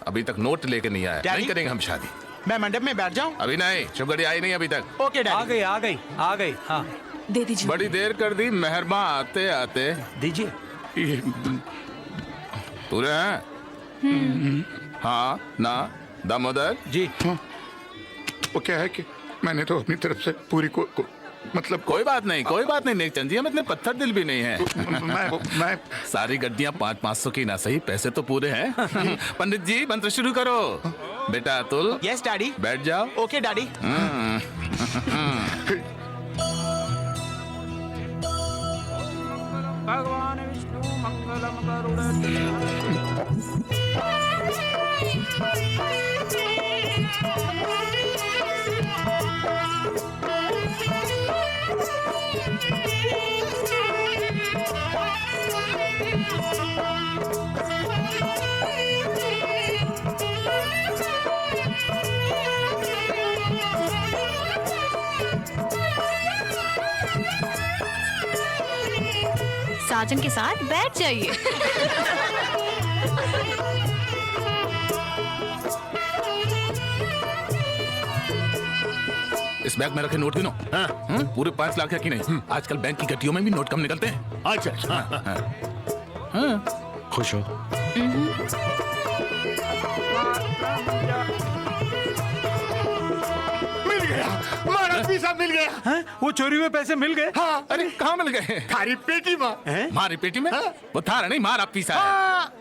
अभी तक नोट लेके नहीं आया। डैडी? नहीं करेंगे हम शादी। मैं मंडप में बैठ जाऊं? अभी नहीं, शुभगड़ी आई नहीं अभी तक। Okay daddy. आ गई हाँ दे दीजिए। बड़ी देर कर दी मेहरबा आते आते। दीजिए। ये पूरे हैं? हाँ ना दामोदर जी वो क्या है कि मैंने तो अपनी तरफ से पूरी मतलब कोई बात नहीं, कोई बात नहीं नेकचंद जी, हम इतने पत्थर दिल भी नहीं है। मैं सारी गड्डियां 500-500 की ना सही, पैसे तो पूरे हैं। पंडित जी मंत्र शुरू करो। बेटा अतुल यस डैडी। बैठ जाओ। Okay daddy. भगवान विष्णु मंगलम गरुड़। साजन के साथ बैठ जाइए। इस बैग में रखे नोट गिनो। पूरे 5 लाख है कि नहीं? आजकल बैंक की गड्डियों में भी नोट कम निकलते हैं। अच्छा खुश हो। मिल गया, महाराज भी साहब मिल गया। हैं? वो चोरी हुए पैसे मिल गए? हाँ अरे कहाँ मिल गए? थारी पेटी में मारी पेटी में? वो थारा नहीं मार पीसा है। हाँ,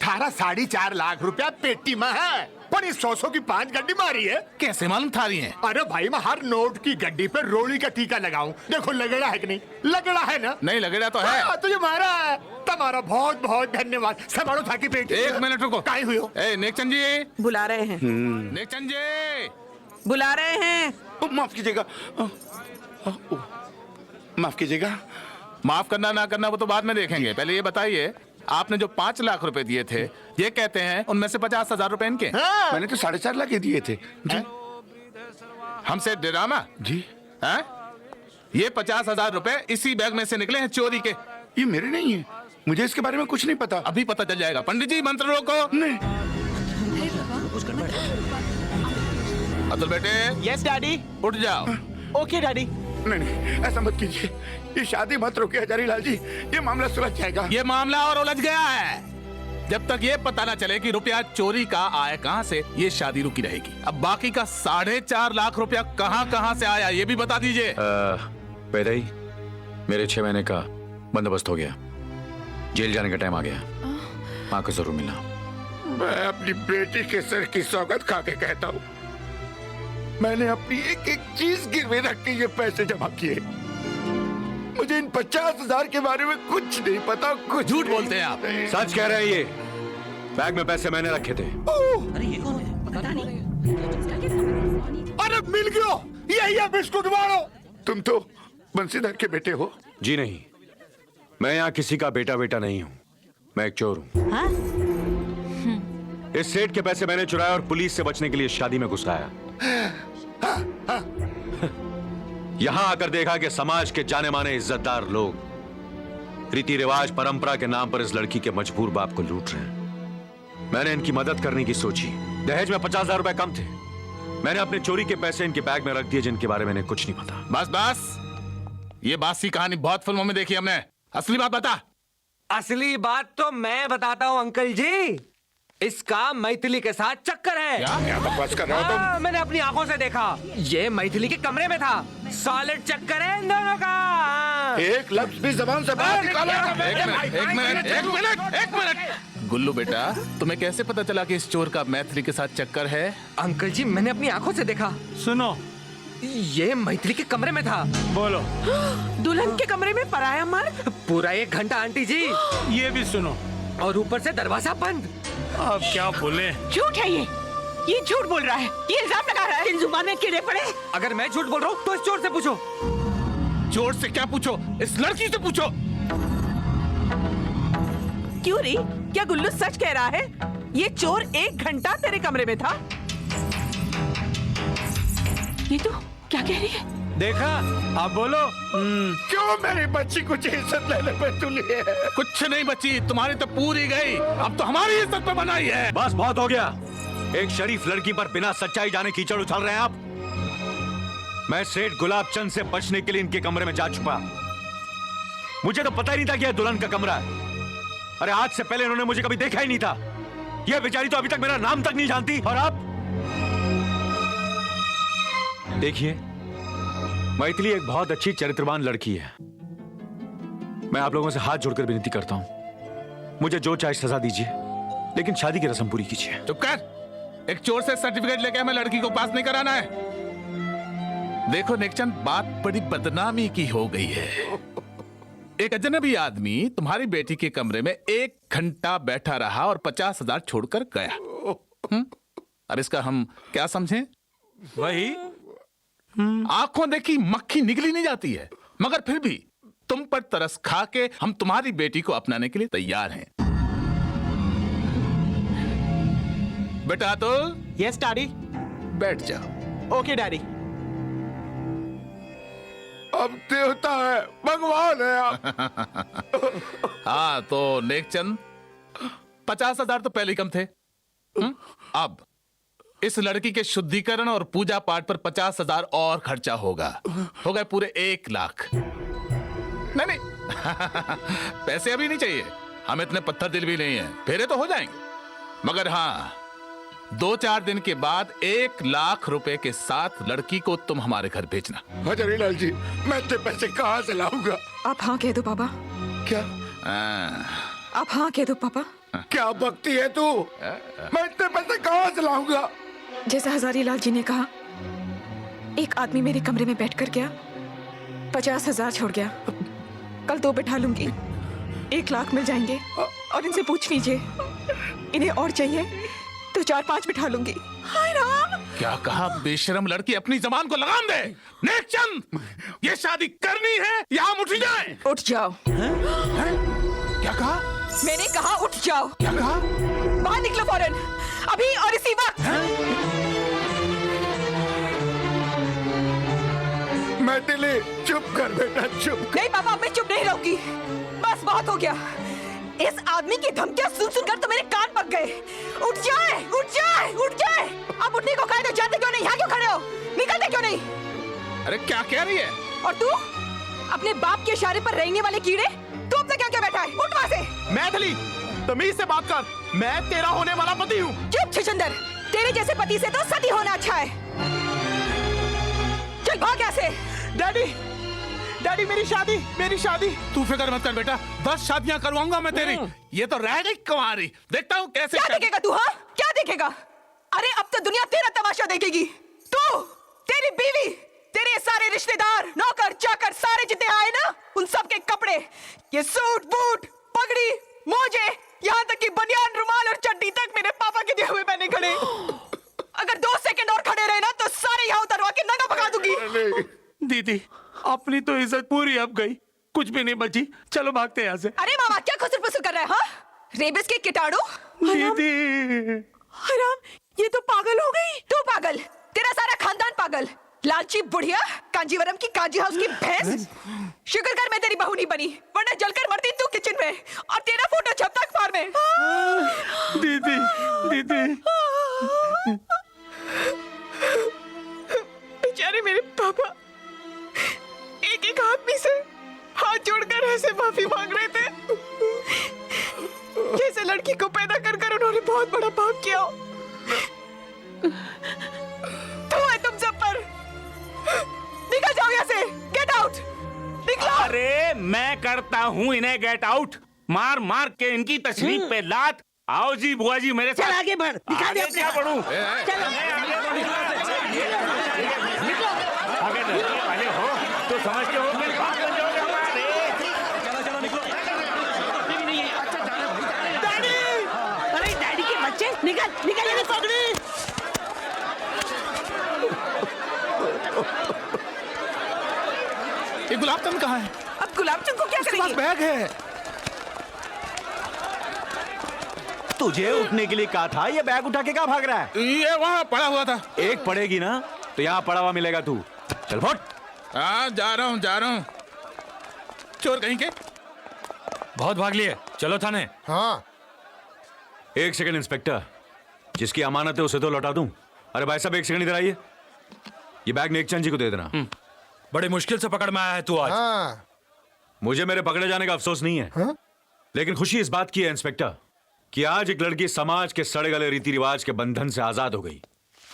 थारा 4.5 लाख रुपया पेटी में है, पर इस 100 की 5 गड्डी मारी है। कैसे मालूम थारी है? अरे भाई मैं हर नोट की गड्डी पे रोली का टीका लगाऊं, देखो लगड़ा है कि नहीं? लगड़ा है ना? नहीं लगेगा तो है। हाँ, तो ये मारा है। तुम्हारा बहुत बहुत धन्यवाद। संभालो था की पेटी। एक मिनट रुको। काहे हुई हो? ए नेकचंद जी, बुला रहे हैं। नेकचंद जी, बुला रहे हैं। माफ कीजिएगा, माफ कीजिएगा। माफ करना ना करना वो तो बाद में देखेंगे। पहले ये बताइए, आपने जो 5 लाख रुपए दिए थे, ये कहते हैं उनमें से 50,000 रुपए इनके। मैंने तो 4.5 लाख ही दिए थे जी। हमसे ड्रामा जी हैं? ये 50,000 रुपए इसी बैग में से निकले हैं चोरी के। ये मेरे नहीं है, मुझे इसके बारे में कुछ नहीं पता। अभी पता चल जाएगा। पंडित जी मंत्र रोको। नहीं अतुल बेटे यस डैडी। उठ जाओ। Okay daddy. नहीं, ऐसा मत कीजिए। ये शादी मत रोकिए हजारीलाल जी, ये मामला सुलझ जाएगा। ये मामला और उलझ गया है। जब तक ये पता ना चले कि रुपया चोरी का आया कहां से, ये शादी रुकी रहेगी। अब बाकी का 4.5 लाख रुपया कहां से आया, ये भी बता दीजिए। पैदाई मेरे 6 महीने का बंदोबस्त हो गया। जेल जाने का टाइम आ गया। माँ को जरूर मिलना। मैं अपनी बेटी के सर की सौगत खा के कहता हूँ, मैंने अपनी एक एक चीज गिरवे रख के ये पैसे जमा किए। मुझे इन 50,000 के बारे में कुछ नहीं पता। कुछ झूठ बोलते हैं आप। सच कह रहे हैं ये। बैग में पैसे मैंने रखे थे। अरे मिल गयो, यही है बिस्कुट वालो। तुम तो बंसीधर के बेटे हो? जी नहीं, मैं यहाँ किसी का बेटा नहीं हूँ। मैं एक चोर हूँ। हाँ? इस सेठ के पैसे मैंने चुराए और पुलिस से बचने के लिए शादी में घुस आया। यहां आकर देखा कि समाज के जाने माने इज्जतदार लोग रीति रिवाज परंपरा के नाम पर इस लड़की के मजबूर बाप को लूट रहे हैं। मैंने इनकी मदद करने की सोची। दहेज में 50,000 रुपए कम थे। मैंने अपने चोरी के पैसे इनके बैग में रख दिए, जिनके बारे में इन्हें कुछ नहीं पता। बस बस, ये बासी कहानी बहुत फिल्मों में देखी हमने। असली बात बता। असली बात तो मैं बताता हूँ अंकल जी। इसका मैथिली के साथ चक्कर है। क्या बकवास कर रहे हो तुम? मैंने अपनी आंखों से देखा। ये मैथिली के कमरे में था। सॉलिड चक्कर है इन दोनों का। एक लफ्ज भी जबान से बाहर निकाला। एक मिनट। गुल्लू बेटा, तुम्हें कैसे पता चला कि इस चोर का मैथिली के साथ चक्कर है? अंकल जी मैंने अपनी आंखों से देखा। सुनो, ये मैथिली के कमरे में था। बोलो। दुल्हन के कमरे में पराया मर्द? पूरा 1 घंटा आंटी जी। ये भी सुनो। और ऊपर से दरवाजा बंद। आप क्या बोले? झूठ है ये झूठ बोल रहा है, ये इल्जाम लगा रहा है। इन जुबान में कीड़े पड़े। अगर मैं झूठ बोल रहा हूँ तो इस चोर से पूछो। चोर से क्या पूछो, इस लड़की से पूछो। क्यों री, क्या गुल्लू सच कह रहा है? ये चोर 1 घंटा तेरे कमरे में था। ये तो क्या कह रही है? देखा, आप बोलो। क्यों मेरी बच्ची कुछ इज्जत लेने पे तुली है? कुछ नहीं बची, तुम्हारी तो पूरी गई। अब तो हमारी इज्जत पे बनाई है। बस बहुत हो गया। एक शरीफ लड़की पर बिना सच्चाई जाने कीचड़ उछाल रहे हैं आप। मैं सेठ गुलाब चंद से बचने के लिए इनके कमरे में जा छुपा। मुझे तो पता ही नहीं था कि यह दुल्हन का कमरा है। अरे आज से पहले इन्होंने मुझे कभी देखा ही नहीं था। यह बेचारी तो अभी तक मेरा नाम तक नहीं जानती। और आप देखिए, मैथिली एक बहुत अच्छी चरित्रवान लड़की है। मैं आप लोगों से हाथ जोड़कर विनती करता हूं, मुझे जो चाहे सजा दीजिए, लेकिन शादी की रस्म पूरी कीजिए। चुप कर। एक चोर से सर्टिफिकेट लेके हमें लड़की को पास नहीं कराना है। देखो नेकचंद, बात बड़ी बदनामी की हो गई है। एक अजनबी आदमी तुम्हारी बेटी के कमरे में 1 घंटा बैठा रहा और 50,000 छोड़कर गया। अब इसका हम क्या समझें? वही आंखों देखी मक्खी निकली नहीं जाती है, मगर फिर भी तुम पर तरस खा के हम तुम्हारी बेटी को अपनाने के लिए तैयार हैं। बेटा तो यस डैडी। बैठ जाओ। Okay daddy. अब देवता है, भगवान है आप। हाँ तो नेकचंद, 50,000 तो पहले ही कम थे। अब इस लड़की के शुद्धिकरण और पूजा पाठ पर 50,000 और खर्चा होगा। हो गए पूरे 1 लाख। नहीं पैसे अभी नहीं चाहिए, हम इतने पत्थर दिल भी नहीं है, फेरे तो हो जाएंगे। मगर हाँ, 2-4 दिन के बाद 1 लाख रुपए के साथ लड़की को तुम हमारे घर भेजना। हजारी लाल जी, मैं इतने पैसे कहाँ से लाऊंगा? आप हाँ कह दो पापा। क्या? आप हाँ कह दो पापा। क्या बकती है तू? मैं इतने पैसे कहाँ से लाऊंगा? जैसा हजारी लाल जी ने कहा, एक आदमी मेरे कमरे में बैठ कर गया, 50,000 छोड़ गया। कल 2 बैठा लूंगी, 1 लाख मिल जाएंगे। और इनसे पूछ लीजिए, इन्हें और चाहिए तो 4-5 बिठा लूंगी। हाय राम! क्या कहा? बेशरम लड़की, अपनी जबान को लगाम दे। नेकचंद, ये शादी करनी है या हम उठ जाएं? उठ जाओ। क्या कहा? मैंने कहा उठ जाओ। क्या कहा? बाहर निकलो फौरन, अभी और इसी वक्त। मैथिली, चुप कर बेटा, चुप। नहीं पापा, मैं चुप नहीं रहूंगी। बस बहुत हो गया। इस आदमी की धमकियां सुन सुनकर तो मेरे कान पक गए। उठ जाए, उठ जाए, उठ जाए। आप उठने को कहे तो जाते क्यों नहीं? यहाँ क्यों खड़े हो? निकलते क्यों नहीं? अरे क्या कह रही है? और तू अपने बाप के इशारे पर रेंगने वाले कीड़े, तू अब तक क्या क्या बैठा है? उठ वहाँ से। मैथिली, तमीज से बात कर। मैं तेरा होने वाला पति हूँ। चुप छछंदर, तेरे जैसे पति से तो सती होना अच्छा है। चल भाग यहाँ से। डैडी, डैडी मेरी शादी। तू फिक्र मत कर बेटा, 10 शादियां करवाऊंगा मैं तेरी। ये तो रह गई कुंवारी, देखता हूँ कैसे। क्या देखेगा तू? हाँ, क्या देखेगा? अरे अब तो दुनिया तेरा तमाशा देखेगी। तू, तेरी बीवी, तेरे सारे रिश्तेदार, नौकर चाकर सारे जितने आए ना, उन सब के कपड़े, ये सूट बूट, पगड़ी, मोजे, यहाँ तक कि बनियान, रुमाल और चड्डी तक मेरे पापा के दिए हुए पहने खड़े। अगर 2 सेकंड और खड़े रहे ना तो सारे यहाँ उतरवा के नंगा भगा दूंगी। दीदी, अपनी तो इज्जत पूरी अब गई, कुछ भी नहीं बची। चलो भागते हैं यहाँ से। अरे मामा, क्या खुसर पुसर कर रहा है? हाँ, रेबिस के कीटाणु। दीदी, हराम, ये तो पागल हो गई। तू पागल, तेरा सारा खानदान पागल। लालची बुढ़िया, कांजीवरम की काजी हाउस की भैंस। शुक्र कर मैं तेरी बहू नहीं बनी, वरना जलकर मरती तू किचन में और तेरा फोटो छपता अखबार में। दीदी, दीदी। बेचारे मेरे पापा एक आदमी से हाथ जोड़कर ऐसे माफी मांग रहे थे, जैसे लड़की को पैदा कर कर उन्होंने बहुत बड़ा पाप किया। तो है तुम सब पर। निकल जाओ यहाँ से, गेट आउट, निकलो। अरे मैं करता हूँ इन्हें गेट आउट। मार मार के इनकी तशरीफ पे लात। आओ जी बुआ जी मेरे साथ। आगे बढ़, दिखा दे क्या बढ़ूं? आगे हो तो समझते हो मेरे बाप बन जाओगे हमारे। डैडी, अरे डैडी के बच्चे, निकल निकल ये पगड़ी। ये गुलाबचंद कहाँ है? अब गुलाबचंद को क्या करेंगे? बैग है। तुझे उठने के लिए कहा था, ये बैग उठा के क्या भाग रहा है? ये वहाँ पड़ा हुआ था। एक पड़ेगी ना तो यहाँ पड़ा हुआ मिलेगा तू। चल फुट। हाँ जा रहा हूँ। चोर कहीं के। बहुत भाग लिए, चलो थाने। हाँ, 1 सेकंड इंस्पेक्टर, जिसकी अमानत है उसे तो लौटा दूं। अरे भाई साहब, एक सेकंड इधर आइए। ये बैग नेकचंद जी को दे देना। बड़ी मुश्किल से पकड़ में आया है तू आज। हाँ। मुझे मेरे पकड़े जाने का अफसोस नहीं है, हाँ? लेकिन खुशी इस बात की है इंस्पेक्टर कि आज एक लड़की समाज के सड़े गले रीति रिवाज के बंधन से आजाद हो गई।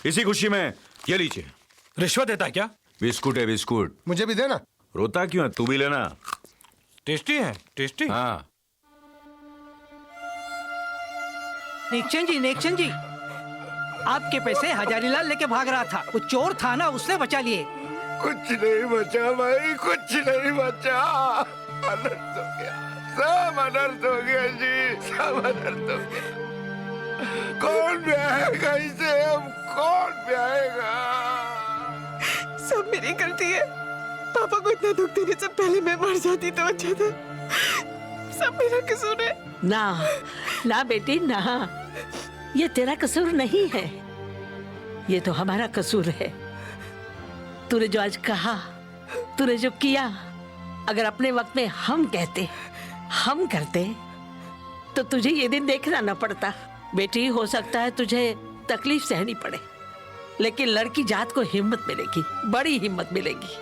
इसी खुशी में ये लीजिए। रिश्वत देता है क्या? बिस्कुट है बिस्कुट। मुझे भी देना। रोता क्यों है, तू भी लेना। टेस्टी है, टेस्टी। हाँ। नेकचंद जी आपके पैसे हजारीलाल लेके भाग रहा था। वो चोर था ना, उसने बचा लिए। कुछ नहीं बचा भाई, कुछ नहीं बचा। अनर्थ हो गया, सब अनर्थ हो गया जी, सब अनर्थ हो गया। कौन ब्याहेगा इसे, अब कौन ब्याहेगा? सब मेरी गलती है। पापा को इतना दुख देने से पहले मैं मर जाती तो अच्छा था। सब मेरा कसूर है। ना ना बेटी ना, ये तेरा कसूर नहीं है, ये तो हमारा कसूर है। तूने जो आज कहा, तूने जो किया, अगर अपने वक्त में हम कहते, हम करते तो तुझे ये दिन देखना न पड़ता। बेटी, हो सकता है तुझे तकलीफ सहनी पड़े, लेकिन लड़की जात को हिम्मत मिलेगी, बड़ी हिम्मत मिलेगी।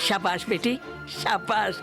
शाबाश बेटी, शाबाश।